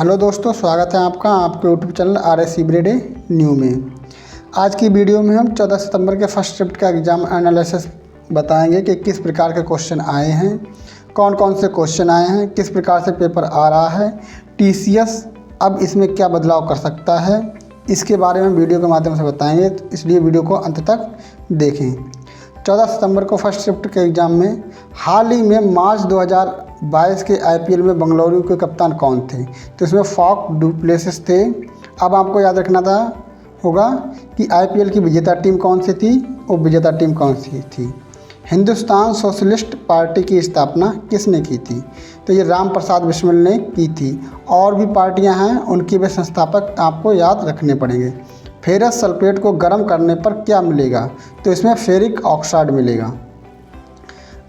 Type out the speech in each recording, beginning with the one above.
Hello दोस्तों, स्वागत है आपका आपके YouTube channel RS everyday new में। आज की वीडियो में हम 14 सितंबर के फर्स्ट शिफ्ट का एग्ज़ाम एनालिसिस बताएंगे कि किस प्रकार के क्वेश्चन आए हैं, कौन कौन से क्वेश्चन आए हैं, किस प्रकार से पेपर आ रहा है, TCS अब इसमें क्या बदलाव कर सकता है, इसके बारे में वीडियो के माध्यम से बताएंगे, इसलिए वीडियो को अंत तक देखें। 14 सितंबर को फर्स्ट शिफ्ट के एग्ज़ाम में हाल ही में मार्च 2022 के IPL में बेंगलुरु के कप्तान कौन थे, तो इसमें फॉफ डू प्लेसिस थे। अब आपको याद रखना होगा कि IPL की विजेता टीम कौन सी थी और विजेता टीम कौन सी थी। हिंदुस्तान सोशलिस्ट पार्टी की स्थापना किसने की थी, तो ये राम प्रसाद बिस्मिल ने की थी। और भी पार्टियां हैं, उनके भी संस्थापक आपको याद रखने पड़ेंगे। फेरस सल्फेट को गर्म करने पर क्या मिलेगा, तो इसमें फेरिक ऑक्साइड मिलेगा।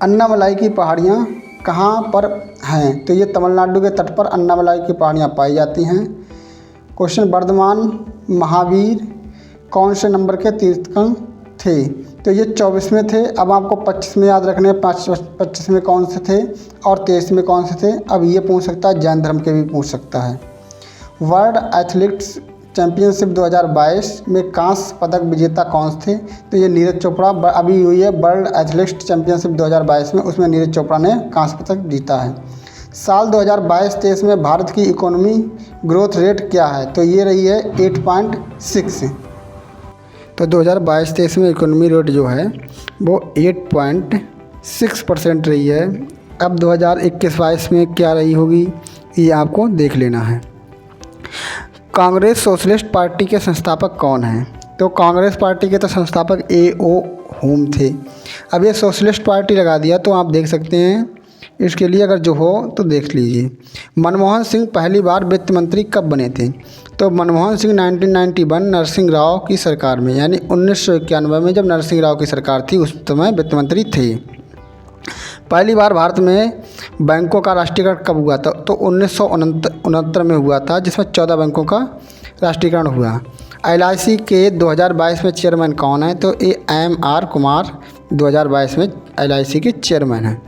अन्नामलाई की पहाड़ियाँ कहाँ पर हैं, तो ये तमिलनाडु के तट पर अन्नामलाई की पहाड़ियाँ पाई जाती हैं। क्वेश्चन, वर्धमान महावीर कौन से नंबर के तीर्थंकर थे, तो ये 24वें थे। अब आपको 25 में याद रखने, 25 में कौन से थे और 23 में कौन से थे। अब ये पूछ सकता है, जैन धर्म के भी पूछ सकता है। वर्ल्ड एथलेटिक्स चैम्पियनशिप 2022 में कांस्य पदक विजेता कौन थे, तो ये नीरज चोपड़ा। अभी हुई है वर्ल्ड एथलेटिक्स चैम्पियनशिप 2022 में, उसमें नीरज चोपड़ा ने कांस्य पदक जीता है। साल 2022-23 में भारत की इकोनॉमी ग्रोथ रेट क्या है, तो ये रही है 8.6। तो 2022-23 में इकोनॉमी रेट जो है वो 8.6% रही है। अब 2021-22 में क्या रही होगी, ये आपको देख लेना है। कांग्रेस सोशलिस्ट पार्टी के संस्थापक कौन हैं, तो कांग्रेस पार्टी के तो संस्थापक A.O. होम थे। अब ये सोशलिस्ट पार्टी लगा दिया तो आप देख सकते हैं, इसके लिए अगर जो हो तो देख लीजिए। मनमोहन सिंह पहली बार वित्त मंत्री कब बने थे, तो मनमोहन सिंह 1991 नरसिंह राव की सरकार में, यानी 1991 में जब नरसिंह राव की सरकार थी उस समय वित्त मंत्री थे। पहली बार भारत में बैंकों का राष्ट्रीयकरण कब हुआ था, तो 1969 में हुआ था, जिसमें 14 बैंकों का राष्ट्रीयकरण हुआ। LIC के 2022 में चेयरमैन कौन है, तो AM.R. कुमार 2022 में LIC के चेयरमैन हैं।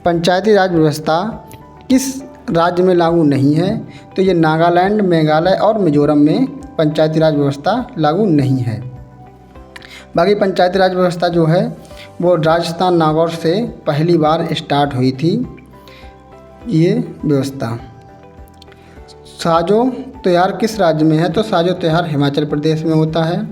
पंचायती राज व्यवस्था किस राज्य में लागू नहीं है, तो ये नागालैंड, मेघालय और मिजोरम में पंचायती राज व्यवस्था लागू नहीं है। बाकी पंचायती राज व्यवस्था जो है वो राजस्थान नागौर से पहली बार स्टार्ट हुई थी ये व्यवस्था। साजो त्योहार किस राज्य में है, तो साजो त्योहार हिमाचल प्रदेश में होता है।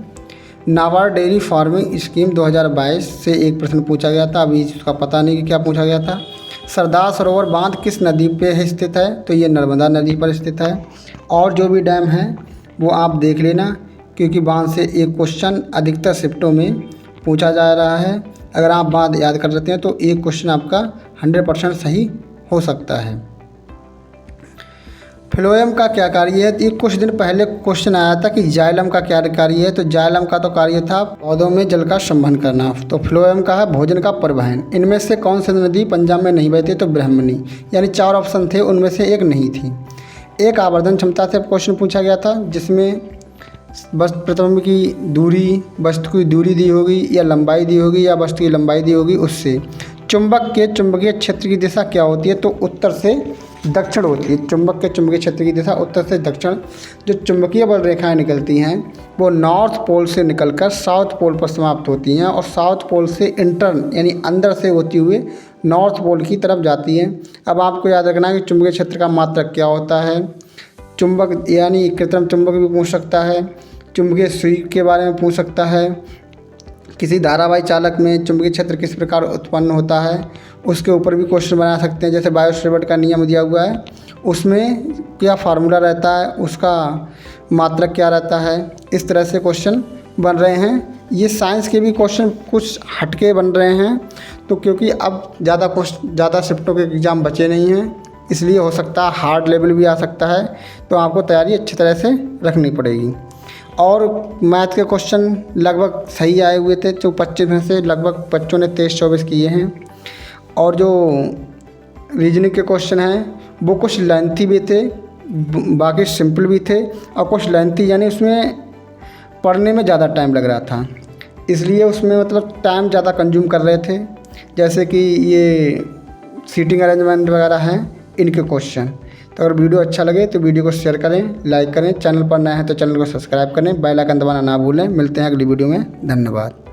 नाबार्ड डेयरी फार्मिंग स्कीम 2022 से एक प्रश्न पूछा गया था, अभी इसका पता नहीं कि क्या पूछा गया था। सरदार सरोवर बांध किस नदी पे स्थित है, तो ये नर्मदा नदी पर स्थित है। और जो भी डैम है वो आप देख लेना, क्योंकि बांध से एक क्वेश्चन अधिकतर शिफ्टों में पूछा जा रहा है। अगर आप बांध याद कर लेते हैं तो एक क्वेश्चन आपका 100% सही हो सकता है। फ्लोएम का क्या कार्य है, एक कुछ दिन पहले क्वेश्चन आया था कि जाइलम का क्या कार्य है, तो जाइलम का तो कार्य था पौधों में जल का संवहन करना, तो फ्लोएम का है भोजन का परिवहन। इनमें से कौन सी नदी पंजाब में नहीं बहती, तो ब्रह्मणी, यानी 4 ऑप्शन थे, उनमें से एक नहीं थी। एक आवर्धन क्षमता से क्वेश्चन पूछा गया था, जिसमें बस प्रतिबिंब की दूरी, वस्तु की दूरी दी होगी या लंबाई दी होगी या वस्तु की लंबाई दी होगी, उससे चुंबक के चुंबकीय क्षेत्र की दिशा क्या होती है, तो उत्तर से दक्षिण होती है। चुंबक के चुंबकीय क्षेत्र की दिशा उत्तर से दक्षिण। जो चुंबकीय बल रेखाएं निकलती हैं वो नॉर्थ पोल से निकलकर साउथ पोल पर समाप्त होती हैं और साउथ पोल से इंटर्न यानी अंदर से होती हुए नॉर्थ पोल की तरफ जाती हैं। अब आपको याद रखना है कि चुंबकीय क्षेत्र का मात्रक क्या होता है। चुंबक यानी कृत्रिम चुंबक भी पूछ सकता है, चुंबकीय सुई के बारे में पूछ सकता है, किसी धारावाही चालक में चुंबकीय क्षेत्र किस प्रकार उत्पन्न होता है उसके ऊपर भी क्वेश्चन बना सकते हैं। जैसे बायो-सेवर्ट का नियम दिया हुआ है, उसमें क्या फार्मूला रहता है, उसका मात्रक क्या रहता है, इस तरह से क्वेश्चन बन रहे हैं। ये साइंस के भी क्वेश्चन कुछ हटके बन रहे हैं, तो क्योंकि अब ज़्यादा शिफ्टों के एग्ज़ाम बचे नहीं हैं, इसलिए हो सकता है हार्ड लेवल भी आ सकता है, तो आपको तैयारी अच्छी तरह से रखनी पड़ेगी। और मैथ के क्वेश्चन लगभग सही आए हुए थे, जो 25 में से लगभग बच्चों ने 23-24 किए हैं। और जो रीजनिंग के क्वेश्चन हैं वो कुछ लेंथी भी थे, बाकी सिंपल भी थे, और कुछ लेंथी यानी उसमें पढ़ने में ज़्यादा टाइम लग रहा था, इसलिए उसमें मतलब टाइम ज़्यादा कंज्यूम कर रहे थे। जैसे कि ये सीटिंग अरेंजमेंट वगैरह हैं इनके क्वेश्चन, तो अगर वीडियो अच्छा लगे तो वीडियो को शेयर करें, लाइक करें, चैनल पर नए हैं तो चैनल को सब्सक्राइब करें, बेल आइकन दबाना ना भूलें। मिलते हैं अगली वीडियो में, धन्यवाद।